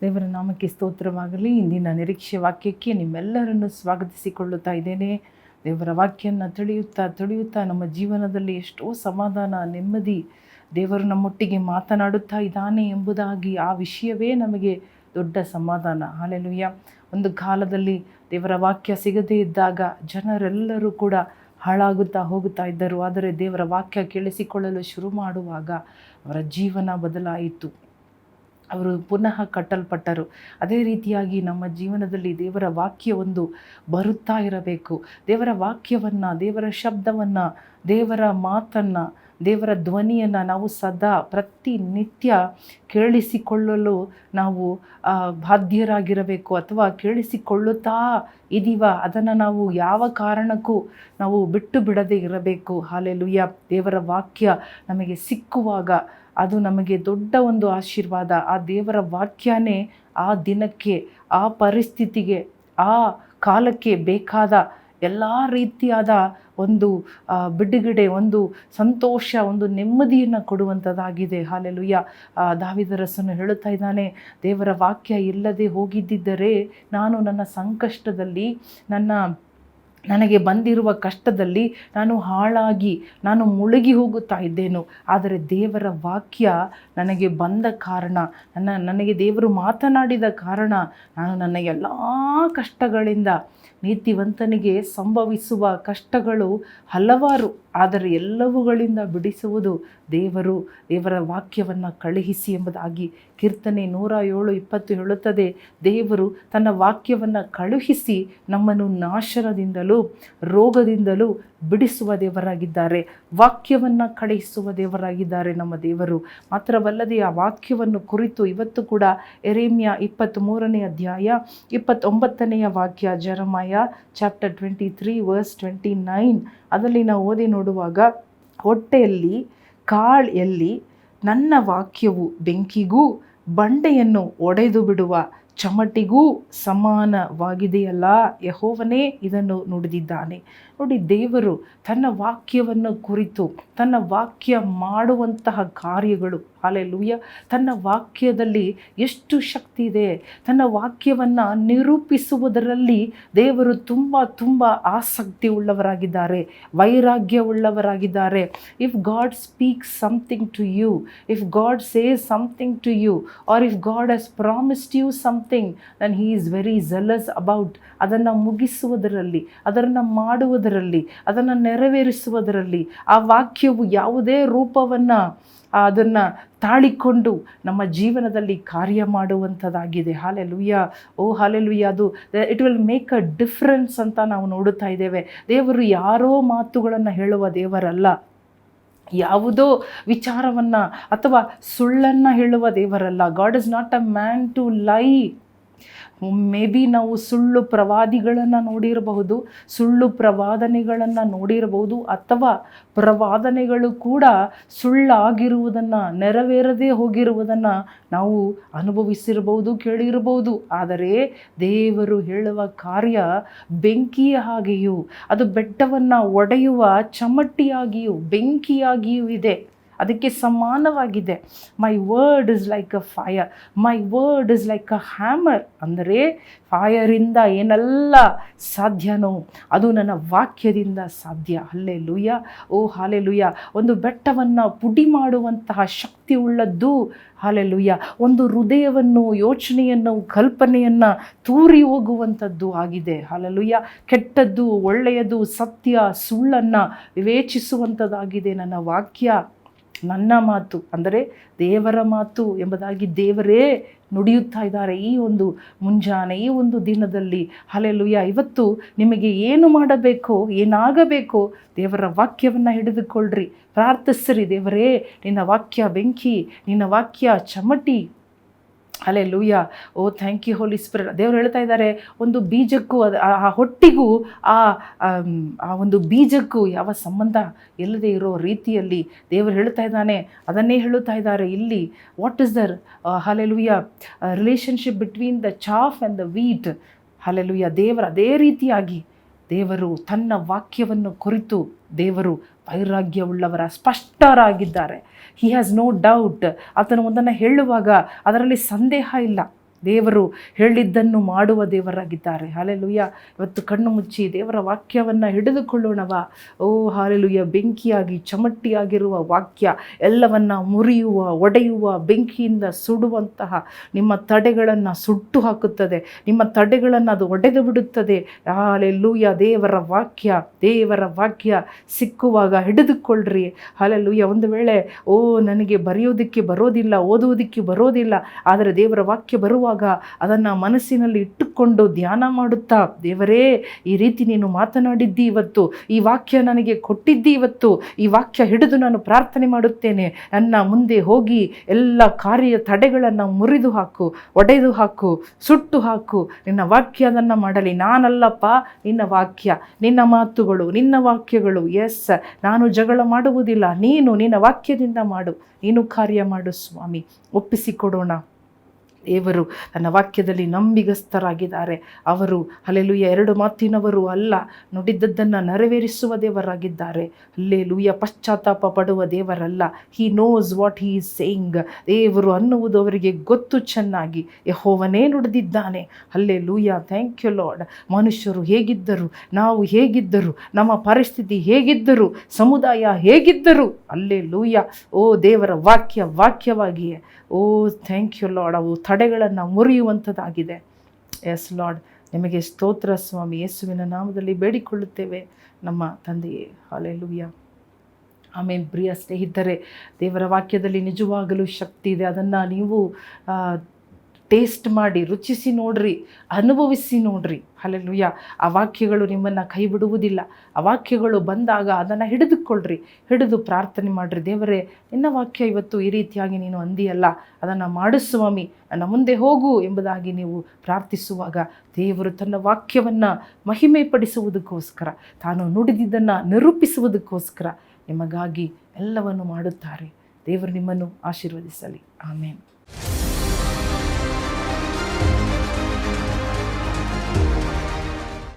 ದೇವರ ನಾಮಕ್ಕೆ ಸ್ತೋತ್ರವಾಗಲಿ. ಇಂದಿನ ನಿರೀಕ್ಷೆ ವಾಕ್ಯಕ್ಕೆ ನಿಮ್ಮೆಲ್ಲರನ್ನು ಸ್ವಾಗತಿಸಿಕೊಳ್ಳುತ್ತಾ ಇದ್ದೇನೆ. ದೇವರ ವಾಕ್ಯನ ತಿಳಿಯುತ್ತಾ ನಮ್ಮ ಜೀವನದಲ್ಲಿ ಎಷ್ಟೋ ಸಮಾಧಾನ, ನೆಮ್ಮದಿ, ದೇವರು ನಮ್ಮೊಟ್ಟಿಗೆ ಮಾತನಾಡುತ್ತಾ ಇದ್ದಾನೆ ಎಂಬುದಾಗಿ ಆ ವಿಷಯವೇ ನಮಗೆ ದೊಡ್ಡ ಸಮಾಧಾನ. ಹಲ್ಲೆಲೂಯಾ. ಒಂದು ಕಾಲದಲ್ಲಿ ದೇವರ ವಾಕ್ಯ ಸಿಗದೇ ಇದ್ದಾಗ ಜನರೆಲ್ಲರೂ ಕೂಡ ಹಾಳಾಗುತ್ತಾ ಹೋಗುತ್ತಾ ಇದ್ದರು. ಆದರೆ ದೇವರ ವಾಕ್ಯ ಕೇಳಿಸಿಕೊಳ್ಳಲು ಶುರು ಮಾಡುವಾಗ ಅವರ ಜೀವನ ಬದಲಾಯಿತು, ಅವರು ಪುನಃ ಕಟ್ಟಲ್ಪಟ್ಟರು. ಅದೇ ರೀತಿಯಾಗಿ ನಮ್ಮ ಜೀವನದಲ್ಲಿ ದೇವರ ವಾಕ್ಯ ಒಂದು ಬರುತ್ತಾ ಇರಬೇಕು. ದೇವರ ವಾಕ್ಯವನ್ನು, ದೇವರ ಶಬ್ದವನ್ನು, ದೇವರ ಮಾತನ್ನು, ದೇವರ ಧ್ವನಿಯನ್ನು ನಾವು ಸದಾ ಪ್ರತಿನಿತ್ಯ ಕೇಳಿಸಿಕೊಳ್ಳಲು ನಾವು ಬಾಧ್ಯರಾಗಿರಬೇಕು. ಅಥವಾ ಕೇಳಿಸಿಕೊಳ್ಳುತ್ತಾ ಇದೀವ, ಅದನ್ನು ನಾವು ಯಾವ ಕಾರಣಕ್ಕೂ ನಾವು ಬಿಟ್ಟು ಬಿಡದೇ ಇರಬೇಕು. ಹಲ್ಲೆಲೂಯಾ. ದೇವರ ವಾಕ್ಯ ನಮಗೆ ಸಿಕ್ಕುವಾಗ ಅದು ನಮಗೆ ದೊಡ್ಡ ಒಂದು ಆಶೀರ್ವಾದ. ಆ ದೇವರ ವಾಕ್ಯನೇ ಆ ದಿನಕ್ಕೆ, ಆ ಪರಿಸ್ಥಿತಿಗೆ, ಆ ಕಾಲಕ್ಕೆ ಬೇಕಾದ ಎಲ್ಲ ರೀತಿಯಾದ ಒಂದು ಬಿಡುಗಡೆ, ಒಂದು ಸಂತೋಷ, ಒಂದು ನೆಮ್ಮದಿಯನ್ನು ಕೊಡುವಂಥದ್ದಾಗಿದೆ. ಹಲ್ಲೆಲೂಯಾ. ದಾವೀದರಸನು ಹೇಳುತ್ತಾ ಇದ್ದಾನೆ, ದೇವರ ವಾಕ್ಯ ಇಲ್ಲದೆ ಹೋಗಿದ್ದರೆ ನಾನು ನನ್ನ ಸಂಕಷ್ಟದಲ್ಲಿ, ನನಗೆ ಬಂದಿರುವ ಕಷ್ಟದಲ್ಲಿ ನಾನು ಹಾಳಾಗಿ ನಾನು ಮುಳುಗಿ ಹೋಗುತ್ತಾ ಇದ್ದೇನು. ಆದರೆ ದೇವರ ವಾಕ್ಯ ನನಗೆ ಬಂದ ಕಾರಣ, ನನಗೆ ದೇವರು ಮಾತನಾಡಿದ ಕಾರಣ ನಾನು ನನ್ನ ಎಲ್ಲ ಕಷ್ಟಗಳಿಂದ, ನೀತಿವಂತನಿಗೆ ಸಂಭವಿಸುವ ಕಷ್ಟಗಳು ಹಲವಾರು, ಆದರೆ ಎಲ್ಲವುಗಳಿಂದ ಬಿಡಿಸುವುದು ದೇವರ ವಾಕ್ಯವನ್ನು ಕಳುಹಿಸಿ ಎಂಬುದಾಗಿ ಕೀರ್ತನೆ 107:20 ಹೇಳುತ್ತದೆ. ದೇವರು ತನ್ನ ವಾಕ್ಯವನ್ನು ಕಳುಹಿಸಿ ನಮ್ಮನ್ನು ನಾಶನದಿಂದಲೂ ರೋಗದಿಂದಲೂ ಬಿಡಿಸುವ ದೇವರಾಗಿದ್ದಾರೆ. ವಾಕ್ಯವನ್ನು ಕಳುಹಿಸುವ ದೇವರಾಗಿದ್ದಾರೆ ನಮ್ಮ ದೇವರು. ಮಾತ್ರವಲ್ಲದೆ ಆ ವಾಕ್ಯವನ್ನು ಕುರಿತು ಇವತ್ತು ಕೂಡ ಯೆರೆಮೀಯ 23ನೇ ಅಧ್ಯಾಯ 29ನೇ ವಾಕ್ಯ, ಜೆರೆಮಯ ಚಾಪ್ಟರ್ 23:29 ಅದರಲ್ಲಿ ನಾವು ಓದಿ ನೋಡುವಾಗ, ಹೊಟ್ಟೆಯಲ್ಲಿ ಕಾಳೆಯಲ್ಲಿ ನನ್ನ ವಾಕ್ಯವು ಬೆಂಕಿಗೂ ಬಂಡೆಯನ್ನು ಒಡೆದು ಬಿಡುವ ಚಮಟಿಗೂ ಸಮಾನವಾಗಿದೆಯಲ್ಲ, ಯೆಹೋವನೇ ಇದನ್ನು ನುಡಿದಿದ್ದಾನೆ. ನೋಡಿ, ದೇವರು ತನ್ನ ವಾಕ್ಯವನ್ನು ಕುರಿತು, ತನ್ನ ವಾಕ್ಯ ಮಾಡುವಂತಹ ಕಾರ್ಯಗಳು, ಹಲ್ಲೆಲೂಯಾ, ತನ್ನ ವಾಕ್ಯದಲ್ಲಿ ಎಷ್ಟು ಶಕ್ತಿ ಇದೆ. ತನ್ನ ವಾಕ್ಯವನ್ನು ನಿರೂಪಿಸುವುದರಲ್ಲಿ ದೇವರು ತುಂಬ ಆಸಕ್ತಿ ಉಳ್ಳವರಾಗಿದ್ದಾರೆ, ವೈರಾಗ್ಯ ಉಳ್ಳವರಾಗಿದ್ದಾರೆ. If God speaks something to you, if God says something to you, or if God has promised you something, then he is very zealous about ಅದನ್ನು ಮುಗಿಸುವುದರಲ್ಲಿ, ಅದನ್ನು ಮಾಡುವುದರಲ್ಲಿ, ಅದನ್ನು ನೆರವೇರಿಸುವುದರಲ್ಲಿ. ಆ ವಾಕ್ಯವು ಯಾವುದೇ ರೂಪವನ್ನು ಅದನ್ನು ತಾಳಿಕೊಂಡು ನಮ್ಮ ಜೀವನದಲ್ಲಿ ಕಾರ್ಯ ಮಾಡುವಂಥದ್ದಾಗಿದೆ. ಹಲ್ಲೆಲೂಯಾ. ಓ ಹಲ್ಲೆಲೂಯಾ. ಅದು it will make a difference ಅಂತ ನಾವು ನೋಡುತ್ತಾ ಇದ್ದೇವೆ. ದೇವರು ಯಾರೋ ಮಾತುಗಳನ್ನು ಹೇಳುವ ದೇವರಲ್ಲ, ಯಾವುದೋ ವಿಚಾರವನ್ನು ಅಥವಾ ಸುಳ್ಳನ್ನು ಹೇಳುವ ದೇವರಲ್ಲ. God is not a man to lie. May be ನಾವು ಸುಳ್ಳು ಪ್ರವಾದಿಗಳನ್ನು ನೋಡಿರಬಹುದು, ಸುಳ್ಳು ಪ್ರವಾದನೆಗಳನ್ನು ನೋಡಿರಬಹುದು, ಅಥವಾ ಪ್ರವಾದನೆಗಳು ಕೂಡ ಸುಳ್ಳಾಗಿರುವುದನ್ನು, ನೆರವೇರದೇ ಹೋಗಿರುವುದನ್ನು ನಾವು ಅನುಭವಿಸಿರಬಹುದು, ಕೇಳಿರಬಹುದು. ಆದರೆ ದೇವರು ಹೇಳುವ ಕಾರ್ಯ ಬೆಂಕಿಯ ಹಾಗೆಯೂ, ಅದು ಬೆಟ್ಟವನ್ನು ಒಡೆಯುವ ಚಮಟಿಯಾಗಿಯೂ ಬೆಂಕಿಯಾಗಿಯೂ ಇದೆ, ಅದಕ್ಕೆ ಸಮಾನವಾಗಿದೆ. My word is like a fire, my word is like a hammer. ಅಂದರೆ ಫೈರಿಂದ ಏನೆಲ್ಲ ಸಾಧ್ಯನೋ ಅದು ನನ್ನ ವಾಕ್ಯದಿಂದ ಸಾಧ್ಯ. ಹಲ್ಲೆಲೂಯಾ. ಓ ಹಲ್ಲೆಲೂಯಾ. ಒಂದು ಬೆಟ್ಟವನ್ನು ಪುಡಿ ಮಾಡುವಂತಹ ಶಕ್ತಿ ಉಳ್ಳದ್ದು. ಹಲ್ಲೆಲೂಯಾ. ಒಂದು ಹೃದಯವನ್ನು, ಯೋಚನೆಯನ್ನು, ಕಲ್ಪನೆಯನ್ನು ತೂರಿ ಹೋಗುವಂಥದ್ದು ಆಗಿದೆ. ಹಲ್ಲೆಲೂಯಾ. ಕೆಟ್ಟದ್ದು, ಒಳ್ಳೆಯದು, ಸತ್ಯ, ಸುಳ್ಳನ್ನು ವಿವೇಚಿಸುವಂಥದ್ದಾಗಿದೆ ನನ್ನ ವಾಕ್ಯ. ನನ್ನ ಮಾತು ಅಂದರೆ ದೇವರ ಮಾತು ಎಂಬುದಾಗಿ ದೇವರೇ ನುಡಿಯುತ್ತಾ ಇದ್ದಾರೆ ಈ ಒಂದು ಮುಂಜಾನೆ, ಈ ಒಂದು ದಿನದಲ್ಲಿ. ಹಲ್ಲೆಲೂಯಾ. ಇವತ್ತು ನಿಮಗೆ ಏನು ಮಾಡಬೇಕು, ಏನಾಗಬೇಕು, ದೇವರ ವಾಕ್ಯವನ್ನು ಹಿಡಿದುಕೊಳ್ಳ್ರಿ, ಪ್ರಾರ್ಥಿಸ್ರಿ. ದೇವರೇ, ನಿನ್ನ ವಾಕ್ಯ ಬೆಂಕಿ, ನಿನ್ನ ವಾಕ್ಯ ಚಮಟಿ. Hallelujah. Oh thank you Holy Spirit. ದೇವರು ಹೇಳ್ತಾ ಇದ್ದಾರೆ, ಒಂದು ಬೀಜಕ್ಕೂ ಆ ಹೊಟ್ಟಿಗೂ ಆ ಒಂದು ಬೀಜಕ್ಕೂ ಯಾವ ಸಂಬಂಧ ಇಲ್ಲದೆ ಇರೋ ರೀತಿಯಲ್ಲಿ ದೇವರು ಹೇಳ್ತಾ ಇದ್ದಾನೆ. ಅದನ್ನೇ ಹೇಳುತ್ತಾ ಇದ್ದಾರೆ ಇಲ್ಲಿ. What is there hallelujah relationship between the chaff and the wheat. Hallelujah. ದೇವರು ಅದೇ ರೀತಿಯಾಗಿ ದೇವರು ತನ್ನ ವಾಕ್ಯವನ್ನು ಕುರಿತು ದೇವರು ವೈರಾಗ್ಯವುಳ್ಳವರ ಸ್ಪಷ್ಟರಾಗಿದ್ದಾರೆ. He has no doubt. ಆತನು ಒಂದನ್ನು ಹೇಳುವಾಗ ಅದರಲ್ಲಿ ಸಂದೇಹ ಇಲ್ಲ. ದೇವರು ಹೇಳಿದ್ದನ್ನು ಮಾಡುವ ದೇವರಾಗಿದ್ದಾರೆ. ಹಾಲೆಲೂಯ. ಇವತ್ತು ಕಣ್ಣು ಮುಚ್ಚಿ ದೇವರ ವಾಕ್ಯವನ್ನು ಹಿಡಿದುಕೊಳ್ಳೋಣವಾ. ಓ ಹಾಲೆಲೂಯ. ಬೆಂಕಿಯಾಗಿ ಚಮಟ್ಟಿಯಾಗಿರುವ ವಾಕ್ಯ ಎಲ್ಲವನ್ನ ಮುರಿಯುವ, ಒಡೆಯುವ, ಬೆಂಕಿಯಿಂದ ಸುಡುವಂತಹ ನಿಮ್ಮ ತಡೆಗಳನ್ನು ಸುಟ್ಟು ಹಾಕುತ್ತದೆ. ನಿಮ್ಮ ತಡೆಗಳನ್ನು ಅದು ಒಡೆದು ಬಿಡುತ್ತದೆ. ಹಾಲೆಲೂಯ. ದೇವರ ವಾಕ್ಯ ಸಿಕ್ಕುವಾಗ ಹಿಡಿದುಕೊಳ್ಳ್ರಿ. ಹಾಲೆಲೂಯ. ಒಂದು ವೇಳೆ ನನಗೆ ಬರೆಯೋದಕ್ಕೆ ಬರೋದಿಲ್ಲ, ಓದುವುದಕ್ಕೆ ಬರೋದಿಲ್ಲ, ಆದರೆ ದೇವರ ವಾಕ್ಯ ಬರುವಾಗ ಅದನ್ನು ಮನಸ್ಸಿನಲ್ಲಿ ಇಟ್ಟುಕೊಂಡು ಧ್ಯಾನ ಮಾಡುತ್ತಾ, ದೇವರೇ ಈ ರೀತಿ ನೀನು ಮಾತನಾಡಿದ್ದಿ ಇವತ್ತು, ಈ ವಾಕ್ಯ ನನಗೆ ಕೊಟ್ಟಿದ್ದಿ ಇವತ್ತು, ಈ ವಾಕ್ಯ ಹಿಡಿದು ನಾನು ಪ್ರಾರ್ಥನೆ ಮಾಡುತ್ತೇನೆ. ನನ್ನ ಮುಂದೆ ಹೋಗಿ ಎಲ್ಲ ಕಾರ್ಯ ತಡೆಗಳನ್ನು ಮುರಿದು ಹಾಕು, ಒಡೆದು ಹಾಕು, ಸುಟ್ಟು ಹಾಕು. ನಿನ್ನ ವಾಕ್ಯ ಅದನ್ನು ಮಾಡಲಿ. ನಾನಲ್ಲಪ್ಪ, ನಿನ್ನ ವಾಕ್ಯ, ನಿನ್ನ ಮಾತುಗಳು, ನಿನ್ನ ವಾಕ್ಯಗಳು. ಎಸ್, ನಾನು ಜಗಳ ಮಾಡುವುದಿಲ್ಲ, ನೀನು ನಿನ್ನ ವಾಕ್ಯದಿಂದ ಮಾಡು, ನೀನು ಕಾರ್ಯ ಮಾಡು ಸ್ವಾಮಿ. ಒಪ್ಪಿಸಿಕೊಡೋಣ. ದೇವರು ತನ್ನ ವಾಕ್ಯದಲ್ಲಿ ನಂಬಿಗಸ್ತರಾಗಿದ್ದಾರೆ. ಅವರು ಹಲ್ಲೆಲೂಯ 2 ಮಾತಿನವರು ಅಲ್ಲ, ನುಡಿದದ್ದನ್ನು ನೆರವೇರಿಸುವ ದೇವರಾಗಿದ್ದಾರೆ. ಹಲ್ಲೆಲೂಯ. ಪಶ್ಚಾತ್ತಾಪ ಪಡುವ ದೇವರಲ್ಲ. He knows what he is saying. ದೇವರು ಅನ್ನುವುದು ಅವರಿಗೆ ಗೊತ್ತು ಚೆನ್ನಾಗಿ. ಯೆಹೋವನೇ ನುಡಿದಿದ್ದಾನೆ. ಹಲ್ಲೆಲೂಯ. Thank you Lord. ಮನುಷ್ಯರು ಹೇಗಿದ್ದರು, ನಾವು ಹೇಗಿದ್ದರು, ನಮ್ಮ ಪರಿಸ್ಥಿತಿ ಹೇಗಿದ್ದರು, ಸಮುದಾಯ ಹೇಗಿದ್ದರು, ಹಲ್ಲೆಲೂಯ. ಓ ದೇವರ ವಾಕ್ಯವಾಗಿಯೇ ಥ್ಯಾಂಕ್ ಯು ಲಾರ್ಡ್, ಅವು ತಡೆಗಳನ್ನು ಮುರಿಯುವಂಥದ್ದಾಗಿದೆ. ಎಸ್ ಲಾರ್ಡ್, ನಿಮಗೆ ಸ್ತೋತ್ರ ಸ್ವಾಮಿ. ಯೇಸುವಿನ ನಾಮದಲ್ಲಿ ಬೇಡಿಕೊಳ್ಳುತ್ತೇವೆ ನಮ್ಮ ತಂದೆಯೇ. ಹಲ್ಲೆಲೂಯ. ಆಮೇಲೆ ಪ್ರಿಯ ಸ್ನೇಹಿತರೆ, ದೇವರ ವಾಕ್ಯದಲ್ಲಿ ನಿಜವಾಗಲೂ ಶಕ್ತಿ ಇದೆ. ಅದನ್ನು ನೀವು ಟೇಸ್ಟ್ ಮಾಡಿ, ರುಚಿಸಿ ನೋಡ್ರಿ, ಅನುಭವಿಸಿ ನೋಡ್ರಿ. ಹಲ್ಲೆಲೂಯ. ಆ ವಾಕ್ಯಗಳು ನಿಮ್ಮನ್ನು ಕೈ ಬಿಡುವುದಿಲ್ಲ. ಆ ವಾಕ್ಯಗಳು ಬಂದಾಗ ಅದನ್ನು ಹಿಡಿದು ಪ್ರಾರ್ಥನೆ ಮಾಡಿರಿ. ದೇವರೇ, ನಿನ್ನ ವಾಕ್ಯ ಇವತ್ತು ಈ ರೀತಿಯಾಗಿ ನೀನು ಅಂದಿಯಲ್ಲ, ಅದನ್ನು ಮಾಡು ಸ್ವಾಮಿ, ನನ್ನ ಮುಂದೆ ಹೋಗು ಎಂಬುದಾಗಿ ನೀವು ಪ್ರಾರ್ಥಿಸುವಾಗ ದೇವರು ತನ್ನ ವಾಕ್ಯವನ್ನು ಮಹಿಮೆಪಡಿಸುವುದಕ್ಕೋಸ್ಕರ, ತಾನು ನುಡಿದಿದ್ದನ್ನು ನಿರೂಪಿಸುವುದಕ್ಕೋಸ್ಕರ ನಿಮಗಾಗಿ ಎಲ್ಲವನ್ನು ಮಾಡುತ್ತಾರೆ. ದೇವರು ನಿಮ್ಮನ್ನು ಆಶೀರ್ವದಿಸಲಿ. ಆಮೇನ್.